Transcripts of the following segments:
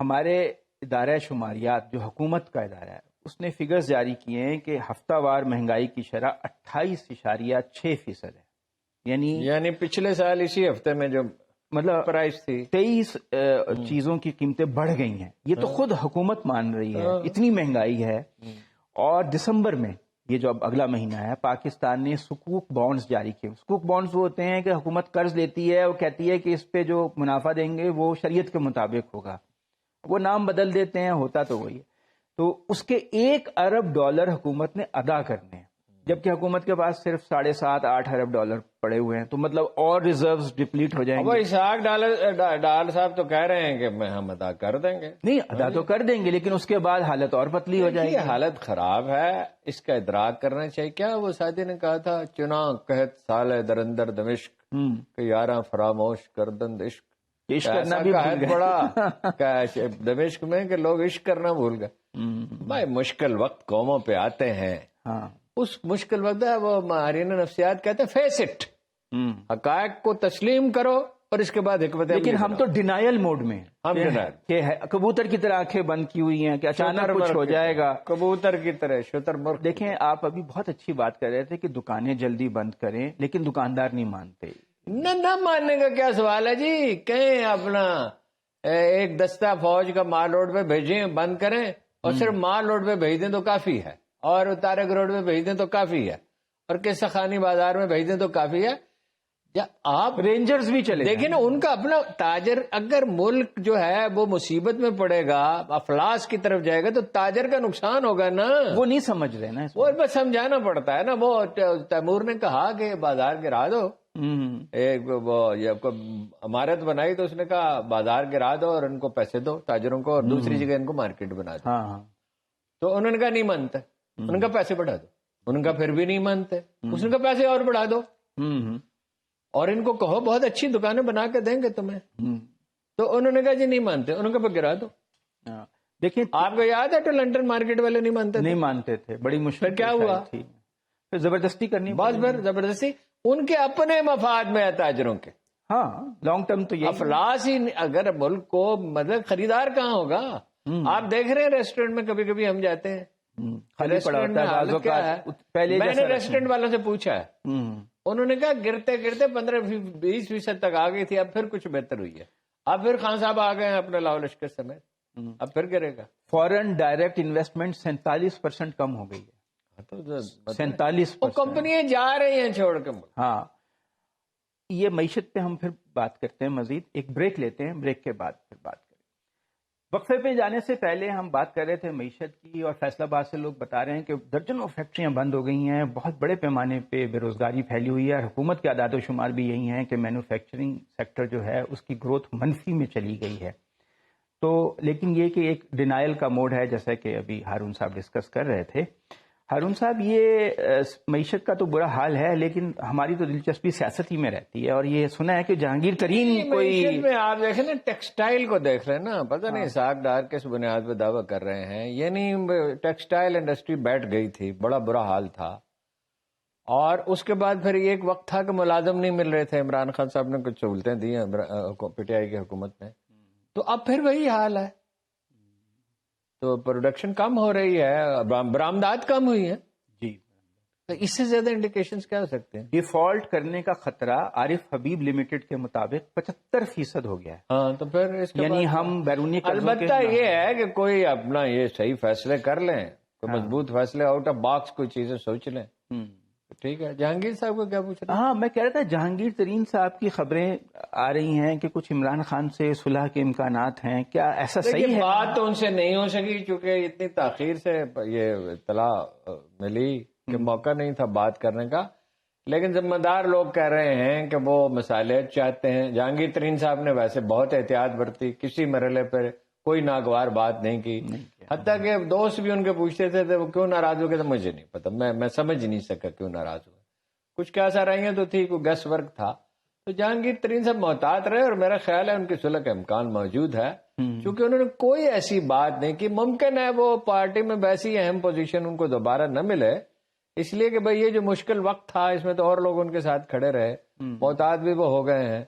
ہمارے ادارہ شماریات جو حکومت کا ادارہ ہے اس نے فگرز جاری کیے ہیں کہ ہفتہ وار مہنگائی کی شرح 28.6% ہے، یعنی پچھلے سال اسی ہفتے میں جو مطلب پرائس تھی 23 چیزوں کی قیمتیں بڑھ گئی ہیں. یہ تو خود حکومت مان رہی ہے اتنی مہنگائی ہے. اور دسمبر میں یہ جو اب اگلا مہینہ ہے پاکستان نے سکوک بانڈز جاری کیے. سکوک بانڈز وہ ہوتے ہیں کہ حکومت قرض لیتی ہے، وہ کہتی ہے کہ اس پہ جو منافع دیں گے وہ شریعت کے مطابق ہوگا، وہ نام بدل دیتے ہیں، ہوتا تو وہی ہے. تو اس کے $1 ارب حکومت نے ادا کرنے ہیں، جبکہ حکومت کے پاس صرف 7.5-8 ارب ڈالر پڑے ہوئے ہیں. تو مطلب اور ریزروز ڈپلیٹ ہو جائیں گے. اسحاق ڈار صاحب تو کہہ رہے ہیں کہ ہم ادا کر دیں گے. نہیں، ادا تو کر دیں گے لیکن اس کے بعد حالت اور پتلی ہو جائے گی. حالت خراب ہے، اس کا ادراک کرنا چاہیے. کیا وہ ساتھی نے کہا تھا، چنا قحط سال درندر دمشق کہ یاراں فراموش کردند عشق. عشق کرنا بھی بڑا دمشق میں کہ لوگ عشق کرنا بھول گئے. بھائی مشکل وقت قوموں پہ آتے ہیں، اس مشکل وقت ہے وہ ماہرین نفسیات کہتے ہیں فیس اٹ، حقائق کو تسلیم کرو اور اس کے بعد حکمت. لیکن ہم تو ڈینائل موڈ میں کہ کبوتر کی طرح آنکھیں بند کی ہوئی ہیں کہ اچانک کچھ ہو جائے گا. کبوتر کی طرح شتر مرغ. دیکھیں آپ ابھی بہت اچھی بات کر رہے تھے کہ دکانیں جلدی بند کریں، لیکن دکاندار نہیں مانتے. نہ ماننے کا کیا سوال ہے جی. کہیں اپنا ایک دستہ فوج کا مال روڈ پہ بھیجیں، بند کریں اور صرف مال روڈ پہ بھیج دیں تو کافی ہے، اور تارک روڈ پہ بھیج دیں تو کافی ہے، اور قصہ خانی بازار میں بھیج دیں تو کافی ہے. یا آپ رینجرز بھی چلے دیکھیں نا، ان کا اپنا تاجر، اگر ملک جو ہے وہ مصیبت میں پڑے گا، افلاس کی طرف جائے گا تو تاجر کا نقصان ہوگا نا. وہ نہیں سمجھ رہے نا، وہ بس سمجھانا پڑتا ہے نا. وہ تیمور نے کہا کہ بازار گرا دو، ایک وہ عمارت بنائی تو اس نے کہا بازار گرا دو اور ان کو پیسے دو تاجروں کو، اور دوسری جگہ ان کو مارکیٹ بنا دو. تو انہوں نے کہا نہیں مانتے، انہوں نے کہا پیسے بڑھا دو، انہوں نے کہا پھر بھی نہیں مانتے. اس نے کہا پیسے اور بڑھا دو اور ان کو کہو بہت اچھی دکانیں بنا کے دیں گے تمہیں. تو انہوں نے کہا جی نہیں مانتے، انہوں نے کہا گرا دو. دیکھیں آپ کو یاد ہے تو لنڈن مارکیٹ والے نہیں مانتے تھے، بڑی مشکل. کیا ہوا؟ پھر زبردستی کرنی، بس پھر زبردستی ان کے اپنے مفاد میں ہے تاجروں کے. ہاں لانگ ٹرم تو یہ افلاس ہی. اگر ملک کو مطلب خریدار کہاں ہوگا؟ آپ دیکھ رہے ہیں ریسٹورینٹ میں کبھی کبھی ہم جاتے ہیں، ریسٹورینٹ میں حالت کیا ہے. میں نے ریسٹورینٹ والوں سے پوچھا ہے، انہوں نے کہا گرتے گرتے 15-20% تک آ گئی تھی، اب پھر کچھ بہتر ہوئی ہے. اب پھر خان صاحب آ گئے ہیں اپنے لاؤ لشکر سمیت، اب پھر گرے گا. فورن ڈائریکٹ انویسٹمنٹ 47% کم ہو گئی ہے. 47%. کمپنیاں جا رہی ہیں چھوڑ کے. ہاں یہ معیشت پہ ہم پھر بات کرتے ہیں مزید. ایک بریک لیتے ہیں، بریک کے بعد پھر بات کریں. وقفے پہ جانے سے پہلے ہم بات کر رہے تھے معیشت کی، اور فیصلہ آباد سے لوگ بتا رہے ہیں کہ درجنوں فیکٹریاں بند ہو گئی ہیں، بہت بڑے پیمانے پہ بے روزگاری پھیلی ہوئی ہے. حکومت کے اعداد و شمار بھی یہی ہیں کہ مینوفیکچرنگ سیکٹر جو ہے اس کی گروتھ منفی میں چلی گئی ہے. تو لیکن یہ کہ ایک ڈینائل کا موڈ ہے، جیسا کہ ابھی ہارون صاحب ڈسکس کر رہے تھے. ہارون صاحب یہ معیشت کا تو برا حال ہے، لیکن ہماری تو دلچسپی سیاست ہی میں رہتی ہے، اور یہ سنا ہے کہ جہانگیر ترین کوئی میں آپ دیکھیں نا ٹیکسٹائل کو دیکھ رہے ہیں نا، پتہ نہیں اسحاق ڈار کس بنیاد پہ دعویٰ کر رہے ہیں. یعنی ٹیکسٹائل انڈسٹری بیٹھ گئی تھی، بڑا برا حال تھا. اور اس کے بعد پھر ایک وقت تھا کہ ملازم نہیں مل رہے تھے، عمران خان صاحب نے کچھ سہولتیں دی ہیں پی ٹی آئی کی حکومت میں، تو اب پھر وہی حال ہے. تو پروڈکشن کم ہو رہی ہے، برآمدات کم ہوئی ہیں. جی تو اس سے زیادہ انڈیکیشنز کیا ہو سکتے ہیں؟ ڈیفالٹ کرنے کا خطرہ عارف حبیب لمیٹڈ کے مطابق 75% ہو گیا ہے. ہاں تو پھر اس یعنی ہم بیرونی البتہ یہ ہے کہ کوئی اپنا یہ صحیح فیصلے کر لیں، کوئی مضبوط فیصلے، آؤٹ آف باکس کوئی چیزیں سوچ لیں. ٹھیک ہے. جہانگیر صاحب کو کیا پوچھ رہے ہیں؟ ہاں میں کہہ رہا تھا جہانگیر ترین صاحب کی خبریں آ رہی ہیں کہ کچھ عمران خان سے صلح کے امکانات ہیں، کیا ایسا صحیح ہے؟ بات تو ان سے نہیں ہو سکی کیونکہ اتنی تاخیر سے یہ اطلاع ملی کہ موقع نہیں تھا بات کرنے کا. لیکن ذمہ دار لوگ کہہ رہے ہیں کہ وہ مصالحت چاہتے ہیں. جہانگیر ترین صاحب نے ویسے بہت احتیاط برتی، کسی مرحلے پر کوئی ناگوار بات نہیں کی. حتیٰ کہ دوست بھی ان کے پوچھتے تھے وہ کیوں ناراض ہو گئے، تو مجھے نہیں پتا، میں سمجھ نہیں سکا کیوں ناراض ہوئے. کچھ کیا سرائیاں تو تھی، کوئی گیس ورک تھا. تو جہانگیر ترین صاحب محتاط رہے، اور میرا خیال ہے ان کی صلح کا امکان موجود ہے، کیونکہ انہوں نے کوئی ایسی بات نہیں کی. ممکن ہے وہ پارٹی میں ویسی اہم پوزیشن ان کو دوبارہ نہ ملے، اس لیے کہ بھئی یہ جو مشکل وقت تھا اس میں تو اور لوگ ان کے ساتھ کھڑے رہے، محتاط بھی وہ ہو گئے ہیں.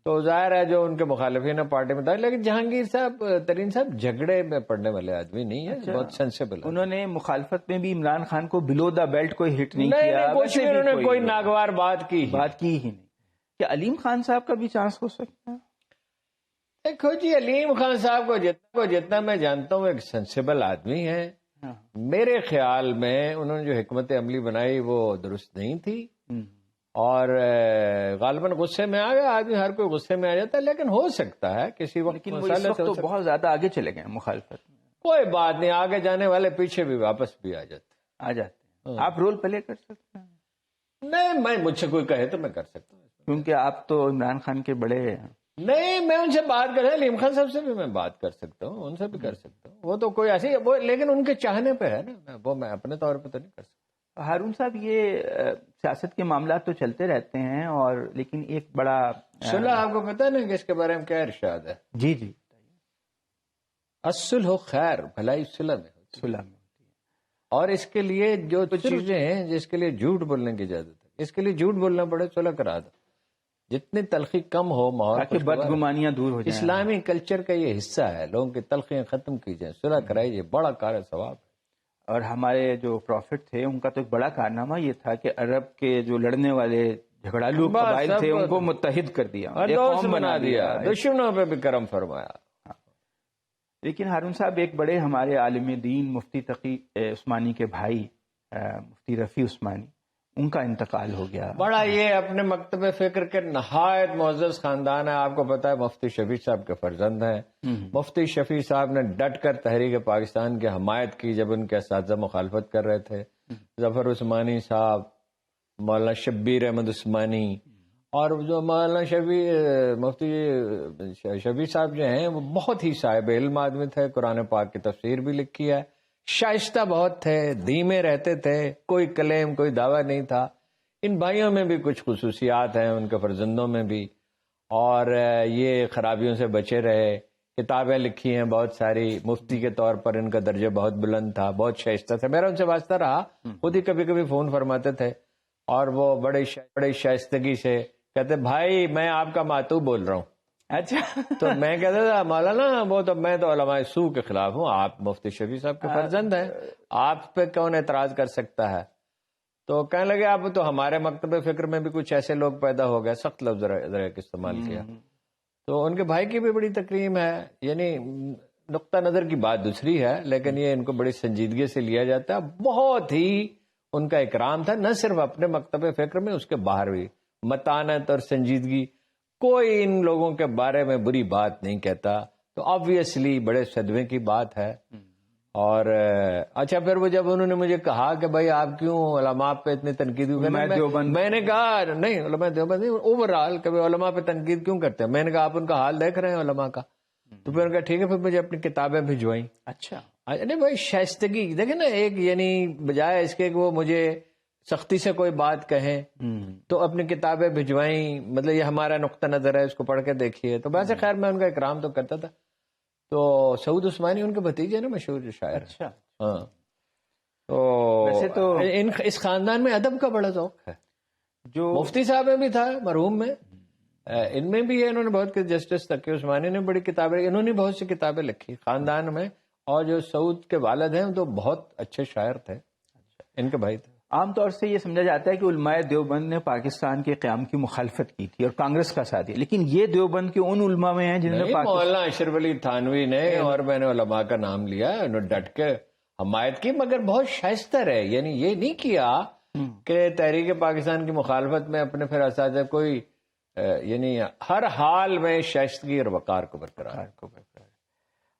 تو ظاہر ہے جو ان کے مخالفین پارٹی میں تھا، لیکن جہانگیر صاحب ترین صاحب جھگڑے میں پڑنے والے آدمی نہیں ہے، بہت سینسیبل ہے. انہوں نے مخالفت میں بھی عمران خان کو بلو دا بیلٹ کوئی ہٹ نہیں کیا، کچھ بھی انہوں نے کوئی ناگوار بات کی ہی نہیں. کیا علیم خان صاحب کا بھی چانس ہو سکتا ہے؟ دیکھو جی، علیم خان صاحب کو جتنا میں جانتا ہوں ایک سینسیبل آدمی ہے. میرے خیال میں انہوں نے جو حکمت عملی بنائی وہ درست نہیں تھی، اور غالباً غصے میں آ گیا آدمی، ہر کوئی غصے میں آ جاتا ہے، لیکن ہو سکتا ہے کسی وقت. لیکن وہ اس وقت تو بہت زیادہ آگے چلے گئے مخالفت میں. کوئی بات نہیں، آگے جانے والے پیچھے بھی واپس بھی آ جاتے ہیں. آپ رول پلے کر سکتے ہیں؟ نہیں، مجھ سے کوئی کہے تو میں کر سکتا ہوں، کیونکہ آپ تو عمران خان کے بڑے. نہیں، میں ان سے بات کر رہا ہوں، علیم خان صاحب سے بھی میں بات کر سکتا ہوں، ان سے بھی کر سکتا ہوں. وہ تو کوئی ایسی لیکن ان کے چاہنے پہ ہے نا، وہ میں اپنے طور پہ تو نہیں کر سکتا. ہارون صاحب، یہ سیاست کے معاملات تو چلتے رہتے ہیں، اور لیکن ایک بڑا صلح، آپ کو پتا ہے نا کہ اس کے بارے میں کیا ارشاد ہے؟ جی الصلح خیر، بھلائی صلح میں ہوتی ہے. اور اس کے لیے جو چیزیں ہیں جس کے لیے جھوٹ بولنے کی اجازت ہے، اس کے لیے جھوٹ بولنا پڑے، صلح کرا دو. جتنی تلخی کم ہو، ماحول تاکہ بدگمانیاں دور ہو جائیں. اسلامی کلچر کا یہ حصہ ہے، لوگوں کی تلخیاں ختم کی جائیں، صلح کرائی جائے، بڑا کار ثواب ہے. اور ہمارے جو پروفٹ تھے ان کا تو ایک بڑا کارنامہ یہ تھا کہ عرب کے جو لڑنے والے جھگڑالو قبائل تھے ان کو متحد کر دیا، ایک قوم بنا دیا، دشمنوں پہ بھی کرم فرمایا. لیکن ہارون صاحب، ایک بڑے ہمارے عالم دین مفتی تقی عثمانی کے بھائی مفتی رفیع عثمانی، ان کا انتقال ہو گیا. بڑا یہ اپنے مکتب فکر کے نہایت معزز خاندان ہے. آپ کو پتا ہے مفتی شفیع صاحب کے فرزند ہیں. مفتی شفیع صاحب نے ڈٹ کر تحریک پاکستان کی حمایت کی جب ان کے اساتذہ مخالفت کر رہے تھے. ظفر عثمانی صاحب، مولانا شبیر احمد عثمانی، اور جو مولانا مفتی شفیع صاحب جو ہیں وہ بہت ہی صاحب علم آدمی تھے، قرآن پاک کی تفسیر بھی لکھی ہے، شائستہ بہت تھے، دھیمے رہتے تھے، کوئی کلیم کوئی دعویٰ نہیں تھا. ان بھائیوں میں بھی کچھ خصوصیات ہیں، ان کے فرزندوں میں بھی، اور یہ خرابیوں سے بچے رہے. کتابیں لکھی ہیں بہت ساری، مفتی کے طور پر ان کا درجہ بہت بلند تھا، بہت شائستہ تھا. میرا ان سے واسطہ رہا، خود ہی کبھی کبھی فون فرماتے تھے، اور وہ بڑے شائستگی سے کہتے بھائی میں آپ کا ماتو بول رہا ہوں. اچھا. تو میں کہتا تھا مولانا وہ تو میں تو علماء سو کے خلاف ہوں، آپ مفتی شفیع صاحب کے فرزند ہیں، آپ پہ کون اعتراض کر سکتا ہے. تو کہنے لگے آپ تو ہمارے مکتب فکر میں بھی کچھ ایسے لوگ پیدا ہو گئے، سخت لفظ ذرا استعمال کیا. تو ان کے بھائی کی بھی بڑی تکریم ہے، یعنی نقطہ نظر کی بات دوسری ہے، لیکن یہ ان کو بڑی سنجیدگی سے لیا جاتا ہے. بہت ہی ان کا اکرام تھا، نہ صرف اپنے مکتب فکر میں، اس کے باہر بھی متانت اور سنجیدگی. کوئی ان لوگوں کے بارے میں بری بات نہیں کہتا. تو آبویسلی بڑے صدمے کی بات ہے. اور اچھا، پھر وہ جب انہوں نے مجھے کہا کہ بھائی آپ کیوں علماء پہ اتنی تنقید کر، میں نے کہا نہیں، علماء دیوبند نہیں، اوور آل کبھی علماء پہ تنقید کیوں کرتے ہیں. میں نے کہا آپ ان کا حال دیکھ رہے ہیں علماء کا. تو پھر کہا ٹھیک ہے، پھر مجھے اپنی کتابیں بھجوائیں. اچھا. نہیں بھائی، شائستگی دیکھیں نا، ایک یعنی بجائے اس کے کہ وہ مجھے سختی سے کوئی بات کہیں تو اپنی کتابیں بھجوائیں، مطلب یہ ہمارا نقطہ نظر ہے، اس کو پڑھ کے دیکھیے. تو ویسے خیر میں ان کا اکرام تو کرتا تھا. تو سعود عثمانی ان کے بھتیجے نا، مشہور جو شاعر. اچھا. ہاں. تو اس خاندان میں ادب کا بڑا ذوق ہے. جو مفتی صاحب میں بھی تھا، مرحوم میں، ان میں بھی ہے. انہوں نے بہت، جسٹس تقی عثمانی نے بڑی کتابیں، انہوں نے بہت سی کتابیں لکھی خاندان میں. اور جو سعود کے والد ہیں تو بہت اچھے شاعر تھے، ان کے بھائی تھے. عام طور سے یہ سمجھا جاتا ہے کہ علماء دیوبند نے پاکستان کے قیام کی مخالفت کی تھی اور کانگریس کا ساتھ دیا، لیکن یہ دیوبند کے ان علماء میں ہیں جنہوں نے مولانا اشرف علی تھانوی نے، اور میں نے علماء کا نام لیا، انہوں نے ڈٹ کے حمایت کی، مگر بہت شائستہ رہے. یعنی یہ نہیں کیا کہ تحریک پاکستان کی مخالفت میں اپنے پھر اساتذہ کوئی، یعنی ہر حال میں شائستگی اور وقار کو برقرار.